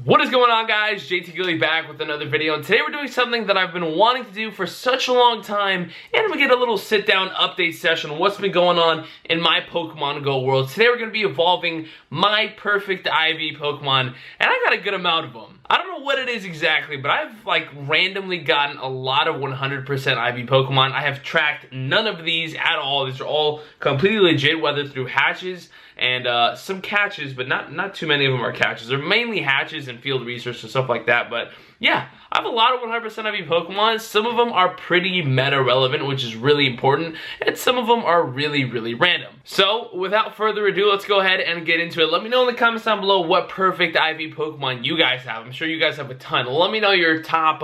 What is going on, guys? JTGily back with another video, and today we're doing something that I've been wanting to do for such a long time, and we get a little sit-down update session on what's been going on in my Pokemon GO world. Today we're going to be evolving my perfect IV Pokemon, and I got a good amount of them. I don't know what it is exactly, but I've randomly gotten a lot of 100% IV Pokemon. I have tracked none of these at all. These are all completely legit, whether through hatches and some catches, but not too many of them are catches. They're mainly hatches and field research and stuff like that, but yeah, I have a lot of 100% IV Pokemon. Some of them are pretty meta relevant, which is really important, and some of them are really random. So without further ado, let's go ahead and get into it. Let me know in the comments down below what perfect IV Pokemon you guys have. I'm sure you guys have a ton. Let me know your top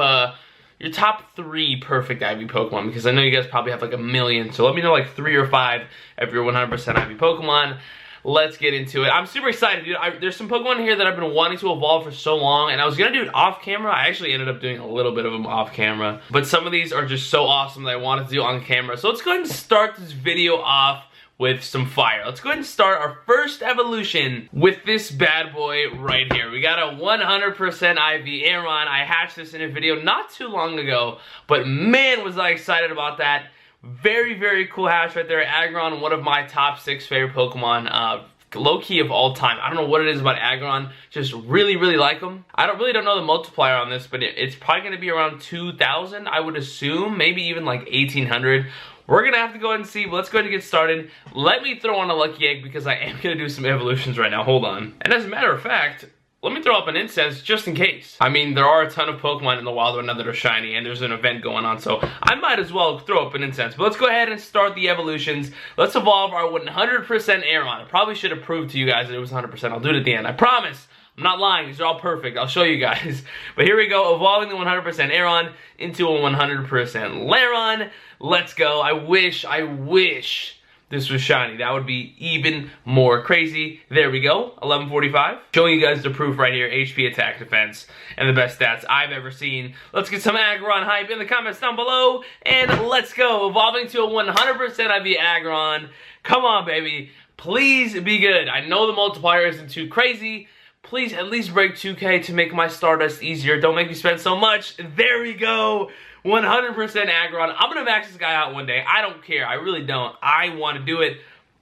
3 perfect IV Pokemon, because I know you guys probably have like a million, so let me know like 3 or 5 of your 100% IV Pokemon. Let's get into it. I'm super excited, dude. There's some Pokemon here that I've been wanting to evolve for so long, and I was gonna do it off camera. I actually ended up doing a little bit of them off camera, but some of these are just so awesome that I wanted to do on camera. So let's go ahead and start this video off with some fire. Let's go ahead and start our first evolution with this bad boy right here. We got a 100% IV Aron. I hatched this in a video not too long ago, but man, was I excited about that. Very cool hatch right there. Agron, one of my top 6 favorite Pokemon, low-key of all time. I don't know what it is about Agron, just really like him. I really don't know the multiplier on this, but it's probably going to be around 2,000, I would assume, maybe even like 1,800. We're going to have to go ahead and see, but let's go ahead and get started. Let me throw on a lucky egg because I am going to do some evolutions right now. Hold on. And as a matter of fact, let me throw up an incense just in case. I mean, there are a ton of Pokemon in the wild right now that are shiny, and there's an event going on, so I might as well throw up an incense. But let's go ahead and start the evolutions. Let's evolve our 100% Aron. I probably should have proved to you guys that it was 100%. I'll do it at the end. I promise. I'm not lying. These are all perfect. I'll show you guys. But here we go. Evolving the 100% Aron into a 100% Lairon. Let's go. I wish this was shiny. That would be even more crazy. There we go. 1145. Showing you guys the proof right here. HP, attack, defense, and the best stats I've ever seen. Let's get some Agron hype in the comments down below. And let's go. Evolving to a 100% IV Agron. Come on, baby. Please be good. I know the multiplier isn't too crazy. Please at least break 2K to make my Stardust easier. Don't make me spend so much. There we go. 100% Agron. I'm going to max this guy out one day. I don't care. I really don't. I want to do it.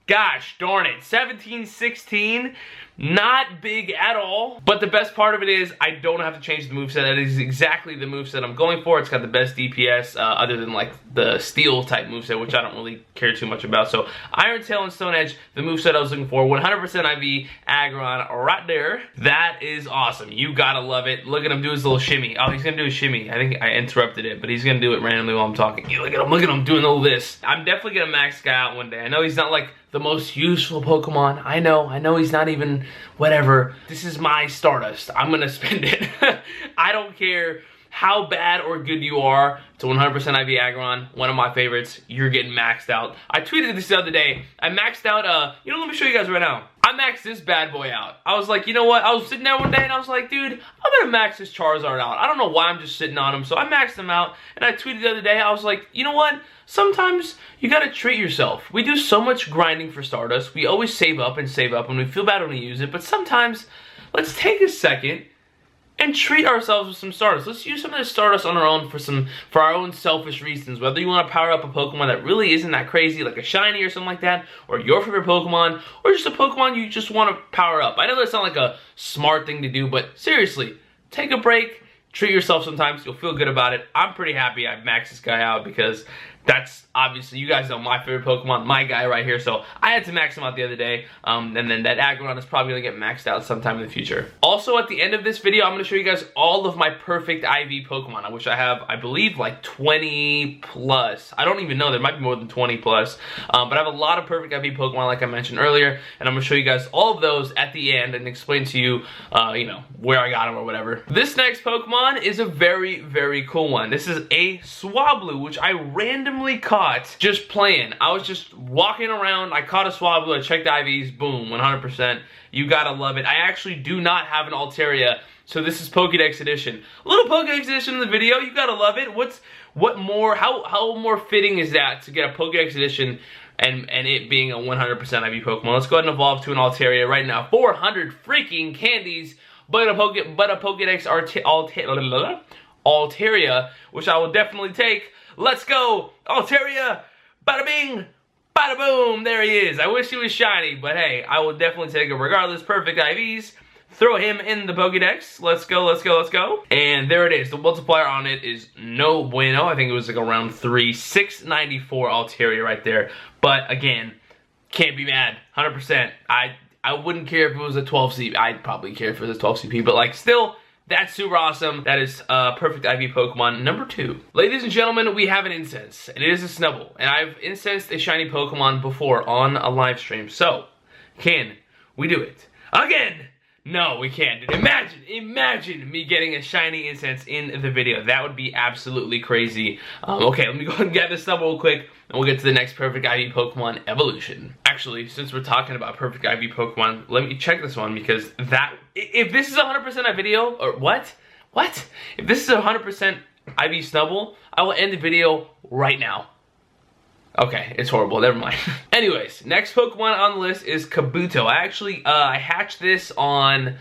Gosh darn it. 17, 16. Not big at all. But the best part of it is I don't have to change the moveset. That is exactly the moveset I'm going for. It's got the best DPS other than like the steel type moveset, which I don't really care too much about. So Iron Tail and Stone Edge, the moveset I was looking for. 100% IV Agron right there. That is awesome. You gotta love it. Look at him do his little shimmy. Oh, he's gonna do a shimmy. I think I interrupted it, but he's gonna do it randomly while I'm talking. Look at him doing all this. I'm definitely gonna max guy out one day. I know he's not like the most useful Pokemon. I know he's not even whatever. This is my Stardust. I'm gonna spend it. I don't care how bad or good you are. It's a 100% IV Agron, one of my favorites. You're getting maxed out. I tweeted this the other day. I maxed out, let me show you guys right now. I maxed this bad boy out. I was like, you know what? I was sitting there one day and I was like, dude, I'm gonna max this Charizard out. I don't know why I'm just sitting on him. So I maxed him out, and I tweeted the other day, I was like, you know what? Sometimes you gotta treat yourself. We do so much grinding for Stardust. We always save up, and we feel bad when we use it. But sometimes, let's take a second and treat ourselves with some Stardust. Let's use some of this Stardust on our own for our own selfish reasons. Whether you want to power up a Pokemon that really isn't that crazy, like a shiny or something like that, or your favorite Pokemon, or just a Pokemon you just want to power up. I know that's not like a smart thing to do, but seriously, take a break, treat yourself sometimes. You'll feel good about it. I'm pretty happy I maxed this guy out because that's obviously, you guys know my favorite Pokemon, my guy right here, so I had to max him out the other day, and then that Agron is probably going to get maxed out sometime in the future. Also, at the end of this video, I'm going to show you guys all of my perfect IV Pokemon, which I have, I believe, like 20 plus. I don't even know, there might be more than 20 plus, but I have a lot of perfect IV Pokemon, like I mentioned earlier, and I'm going to show you guys all of those at the end and explain to you, where I got them or whatever. This next Pokemon is a very cool one. This is a Swablu, which I randomly caught just playing. I was just walking around, I caught a Swablu, I checked the IVs, boom, 100%. You gotta love it. I actually do not have an Altaria, so this is Pokédex edition. A little Pokédex edition in the video, you gotta love it. How more fitting is that to get a Pokédex edition and it being a 100% IV Pokemon? Let's go ahead and evolve to an Altaria right now. 400 freaking candies. but a Pokedex Altaria, which I will definitely take. Let's go, Altaria! Bada bing! Bada boom! There he is. I wish he was shiny, but hey, I will definitely take it regardless. Perfect IVs. Throw him in the Pokedex. Let's go, let's go, let's go. And there it is. The multiplier on it is no bueno. I think it was like around 3. 694 Altaria right there. But again, can't be mad. 100%. I wouldn't care if it was a 12 CP. I'd probably care if it was a 12 CP, but like still, that's super awesome. That is perfect IV Pokemon number 2. Ladies and gentlemen, we have an incense, and it is a Snubbull. And I've incensed a shiny Pokemon before on a live stream. So, can we do it again? No, we can't. Dude, imagine me getting a shiny incense in the video. That would be absolutely crazy. Okay, let me go ahead and get this Snubbull real quick, and we'll get to the next perfect IV Pokemon evolution. Actually, since we're talking about perfect IV Pokemon, let me check this one, because if this is 100% a video, or what? If this is 100% IV Snubbull, I will end the video right now. Okay, it's horrible, never mind. Anyways, next Pokemon on the list is Kabuto. I hatched this on,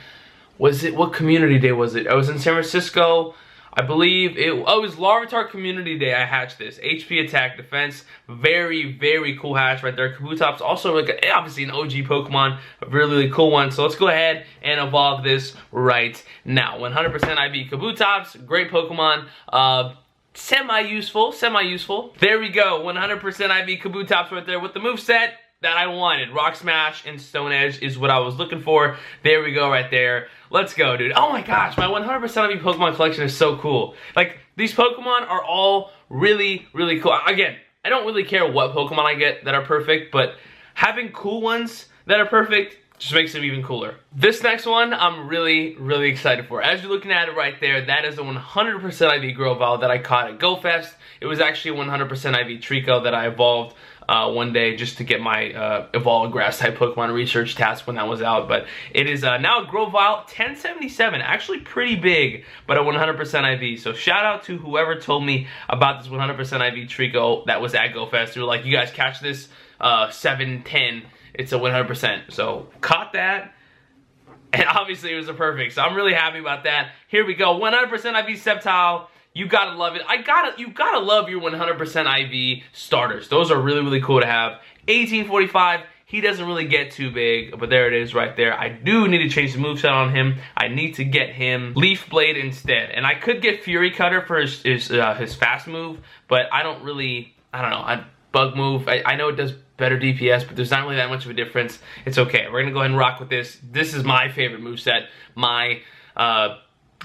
what community day was it? I was in San Francisco, I believe it was Larvitar Community Day. I hatched this. HP, attack, defense, very, very cool hatch right there. Kabutops, also like obviously an OG Pokemon, a really, really cool one. So let's go ahead and evolve this right now. 100% IV Kabutops, great Pokemon. Semi-useful. There we go, 100% IV Kabutops right there with the moveset that I wanted. Rock Smash and Stone Edge is what I was looking for. There we go right there. Let's go, dude. Oh my gosh, my 100% IV Pokemon collection is so cool. Like, these Pokemon are all really, really cool. Again, I don't really care what Pokemon I get that are perfect, but having cool ones that are perfect just makes them even cooler. This next one, I'm really, really excited for. As you're looking at it right there, that is a 100% IV Grovyle that I caught at GoFest. It was actually 100% IV Trico that I evolved one day just to get my Evolve Grass type Pokemon research task when that was out. But it is now a Grovyle 1077, actually pretty big, but a 100% IV. So shout out to whoever told me about this 100% IV Trico that was at GoFest. They were like, you guys catch this 710. It's a 100%. So caught that, and obviously it was a perfect. So I'm really happy about that. Here we go, 100% IV Sceptile. You gotta love it. You gotta love your 100% IV starters. Those are really, really cool to have. 1845. He doesn't really get too big, but there it is right there. I do need to change the moveset on him. I need to get him Leaf Blade instead, and I could get Fury Cutter for his fast move, but I don't know. Bug move. I know it does better DPS, but there's not really that much of a difference. It's okay. We're gonna go ahead and rock with this. This is my favorite moveset.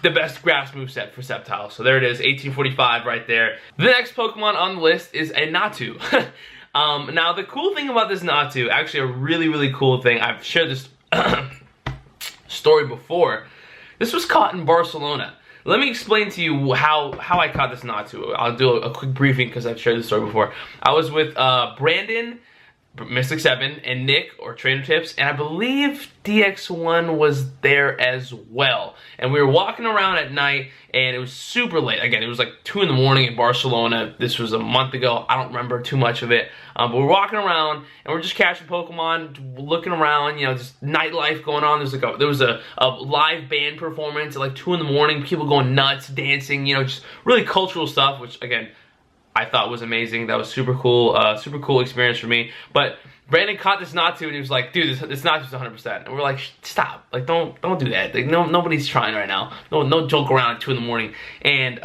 The best grass moveset for Sceptile. So there it is, 1845 right there. The next Pokemon on the list is a Natu. Now the cool thing about this Natu, actually a really, really cool thing, I've shared this story before. This was caught in Barcelona. Let me explain to you how I caught this Natu. I'll do a quick briefing because I've shared this story before. I was with Brandon, Mystic 7, and Nick, or Trainer Tips, and I believe DX1 was there as well. And we were walking around at night, and it was super late. Again, it was like 2 in the morning in Barcelona. This was a month ago. I don't remember too much of it. But we're walking around, and we're just catching Pokemon, looking around, you know, just nightlife going on. There was a live band performance at like 2 in the morning, people going nuts, dancing, you know, just really cultural stuff, which, again, I thought was amazing. That was super cool experience for me. But Brandon caught this Natu, and he was like, dude, this Natu's 100%. And we're like, stop. Like, don't do that. Like, nobody's trying right now. No joke around at 2 in the morning. And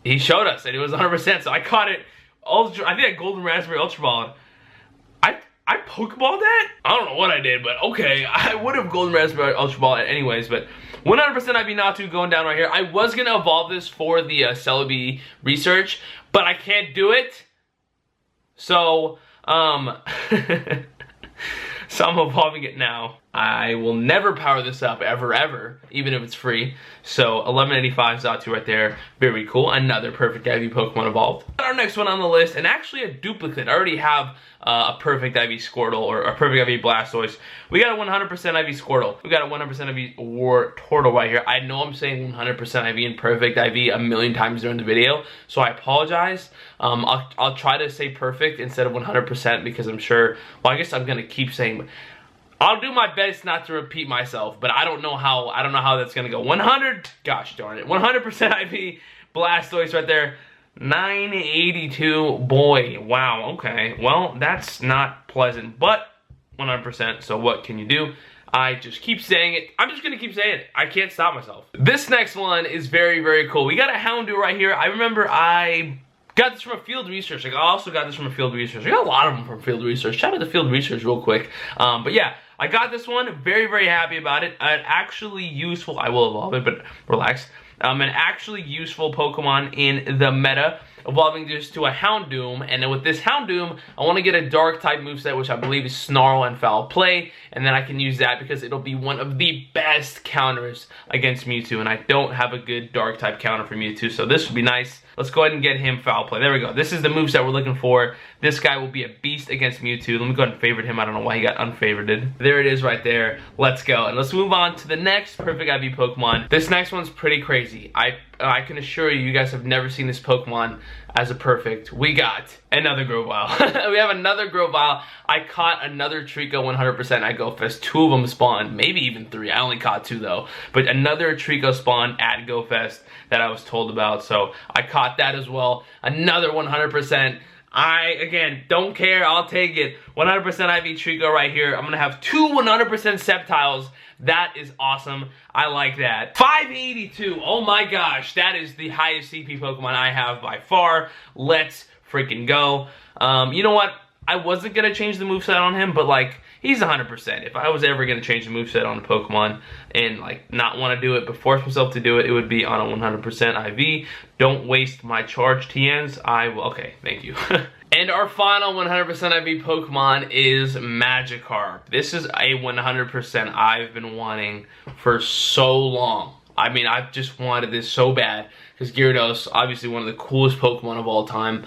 he showed us, and it was 100%. So I caught it. I think I Golden Raspberry Ultra Ball. I Pokeballed that? I don't know what I did, but okay. I would have Golden Raspberry Ultra Ball anyways, but 100% IV Natu going down right here. I was going to evolve this for the Celebi research, but I can't do it. So, so I'm evolving it now. I will never power this up, ever, even if it's free. So 1185 Xatu right there, very cool. Another perfect IV Pokemon evolved. Our next one on the list, and actually a duplicate. I already have a perfect IV Squirtle, or a perfect IV Blastoise. We got a 100% IV Squirtle. We got a 100% IV War Turtle right here. I know I'm saying 100% IV and perfect IV a million times during the video, so I apologize. I'll try to say perfect instead of 100% because I'm sure, well, I guess I'm gonna keep saying, I'll do my best not to repeat myself, but I don't know how that's gonna go. 100, gosh darn it, 100% IV Blastoise right there. 982, boy, wow, okay. Well, that's not pleasant, but 100%, so what can you do? I just keep saying it. I'm just gonna keep saying it. I can't stop myself. This next one is very, very cool. We got a Houndour right here. I remember I got this from a field research. Like, I also got this from a field research. I got a lot of them from field research. Shout out to field research real quick. But yeah, I got this one. Very, very happy about it. An actually useful, I will evolve it, but relax. An actually useful Pokemon in the meta, evolving this to a Houndour, and then with this Houndour, I want to get a Dark type moveset, which I believe is Snarl and Foul Play, and then I can use that because it'll be one of the best counters against Mewtwo, and I don't have a good Dark type counter for Mewtwo, so this would be nice. Let's go ahead and get him Foul Play. There we go. This is the moveset we're looking for. This guy will be a beast against Mewtwo. Let me go ahead and favorite him. I don't know why he got unfavorited. There it is right there. Let's go. And let's move on to the next perfect IV Pokemon. This next one's pretty crazy. I can assure you, you guys have never seen this Pokemon as a perfect. We got another Grovyle. We have another Grovyle. I caught another Trico 100% at GoFest. 2 of them spawned, maybe even 3. I only caught 2 though. But another Trico spawned at GoFest that I was told about. So I caught that as well. Another 100%. I, again, don't care. I'll take it. 100% IV Trico right here. I'm going to have 2 100% Sceptiles. That is awesome. I like that. 582. Oh my gosh. That is the highest CP Pokemon I have by far. Let's freaking go. You know what? I wasn't going to change the moveset on him, but like, he's 100%. If I was ever going to change the moveset on a Pokemon and like not want to do it but force myself to do it, it would be on a 100% IV. Don't waste my charge TNs. I will. Okay, thank you. And our final 100% IV Pokemon is Magikarp. This is a 100% I've been wanting for so long. I mean, I've just wanted this so bad because Gyarados, obviously one of the coolest Pokemon of all time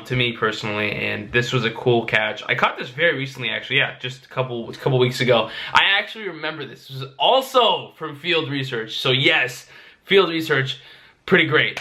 to me personally, and this was a cool catch. I caught this very recently, actually. Yeah, just a couple weeks ago. I actually remember this. This was also from field research. So yes, field research, pretty great.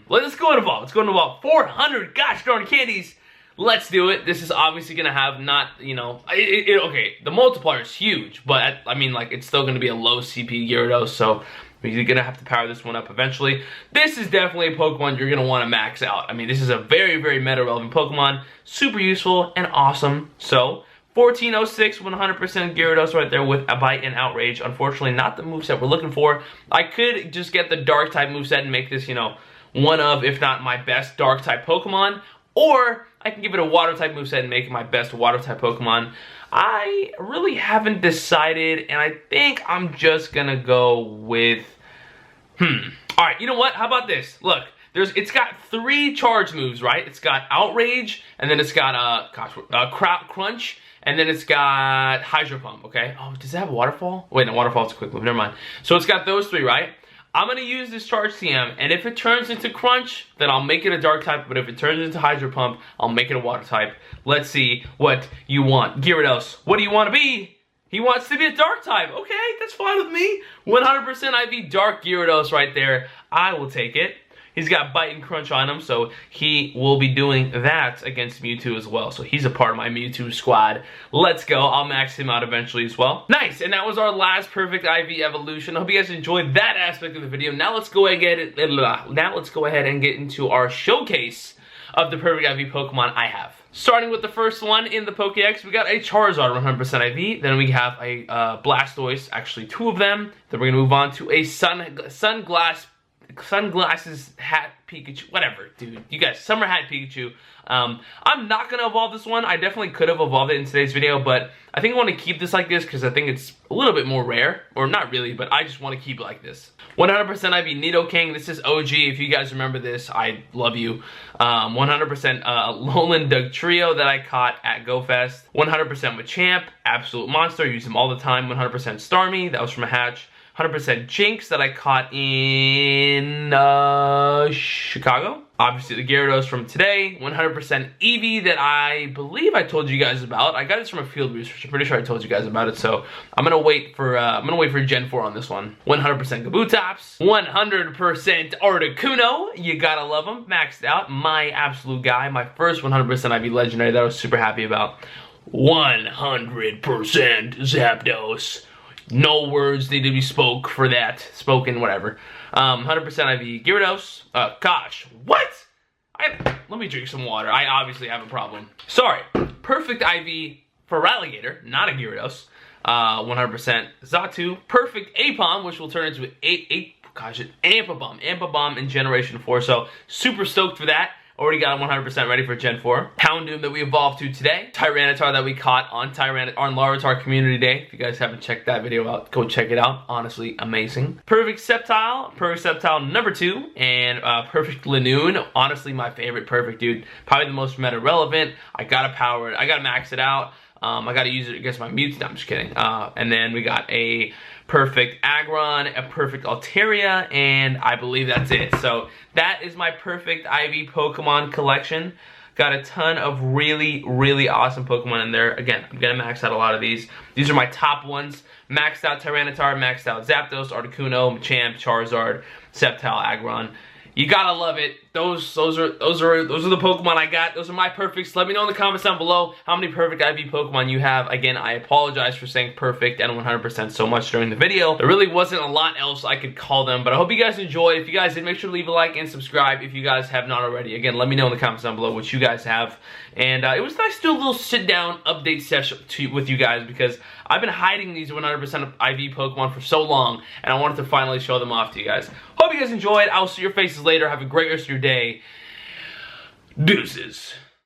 Let's go and evolve. Let's go and evolve. 400 gosh darn candies. Let's do it. This is obviously going to have not, you know, okay, the multiplier is huge, but I mean, like, it's still going to be a low CP Gyarados, so you're going to have to power this one up eventually. This is definitely a Pokemon you're going to want to max out. I mean, this is a very, very meta-relevant Pokemon. Super useful and awesome. So, 1406, 100% Gyarados right there with a Bite and Outrage. Unfortunately, not the moveset we're looking for. I could just get the Dark-type moveset and make this, you know, one of, if not my best Dark-type Pokemon. Or I can give it a Water-type moveset and make it my best Water-type Pokemon. I really haven't decided, and I think I'm just gonna go with, Alright, you know what? How about this? Look, it's got 3 charge moves, right? It's got Outrage, and then it's got, Crunch, and then it's got Hydro Pump, okay? Oh, does it have Waterfall? Wait, no, Waterfall's a quick move, never mind. So it's got those 3, right? I'm going to use this Charge TM, and if it turns into Crunch, then I'll make it a Dark type, but if it turns into Hydro Pump, I'll make it a Water type. Let's see what you want. Gyarados, what do you want to be? He wants to be a Dark type. Okay, that's fine with me. 100% IV Dark Gyarados right there. I will take it. He's got Bite and Crunch on him, so he will be doing that against Mewtwo as well. So he's a part of my Mewtwo squad. Let's go. I'll max him out eventually as well. Nice, and that was our last perfect IV evolution. I hope you guys enjoyed that aspect of the video. Now let's go ahead and get into our showcase of the perfect IV Pokemon I have. Starting with the first one in the Pokédex, we got a Charizard 100% IV. Then we have a Blastoise, actually 2 of them. Then we're gonna move on to a Sunglasses hat Pikachu, whatever, dude. You guys, Summer Hat Pikachu. I'm not gonna evolve this one. I definitely could have evolved it in today's video, but I think I want to keep this like this because I think it's a little bit more rare, or not really, but I just want to keep it like this. 100% IV Nidoking. This is OG. If you guys remember this, I love you. 100% Alolan Dugtrio that I caught at GoFest. 100% Machamp, absolute monster. Use him all the time. 100% Starmie. That was from a hatch. 100% Jinx that I caught in Chicago. Obviously the Gyarados from today. 100% Eevee that I believe I told you guys about. I got this from a field research. I'm pretty sure I told you guys about it. So I'm gonna wait for Gen 4 on this one. 100% Kabutops. 100% Articuno. You gotta love him. Maxed out. My absolute guy. My first 100% IV legendary that I was super happy about. 100% Zapdos. No words need to be spoken, whatever. 100% IV Gyarados. Gosh, what? Let me drink some water. I obviously have a problem. Sorry. Perfect IV for Ralligator, not a Gyarados. 100% Xatu. Perfect Apom, which will turn into an Ampabomb in Generation 4. So, super stoked for that. Already got 100% ready for Gen 4. Houndoom that we evolved to today. Tyranitar that we caught on Larvitar Community Day. If you guys haven't checked that video out, go check it out. Honestly, amazing. Perfect Sceptile number 2. And Perfect Linoon. Honestly, my favorite Perfect, dude. Probably the most meta relevant. I gotta power it. I gotta max it out. I gotta use it against my Mutes. No, I'm just kidding. And then we got a Perfect Agron, a Perfect Altaria, and I believe that's it. So that is my perfect IV Pokemon collection. Got a ton of really, really awesome Pokemon in there. Again, I'm gonna max out a lot of these. These are my top ones. Maxed out Tyranitar, maxed out Zapdos, Articuno, Machamp, Charizard, Sceptile, Agron. You gotta love it. Those are the Pokemon I got. Those are my perfects. Let me know in the comments down below how many perfect IV Pokemon you have. Again, I apologize for saying perfect and 100% so much during the video. There really wasn't a lot else I could call them, but I hope you guys enjoyed. If you guys did, make sure to leave a like and subscribe if you guys have not already. Again, let me know in the comments down below what you guys have. And it was nice to do a little sit-down update session with you guys because I've been hiding these 100% IV Pokemon for so long, and I wanted to finally show them off to you guys. Hope you guys enjoyed. I'll see your faces later. Have a great rest of your day. Deuces.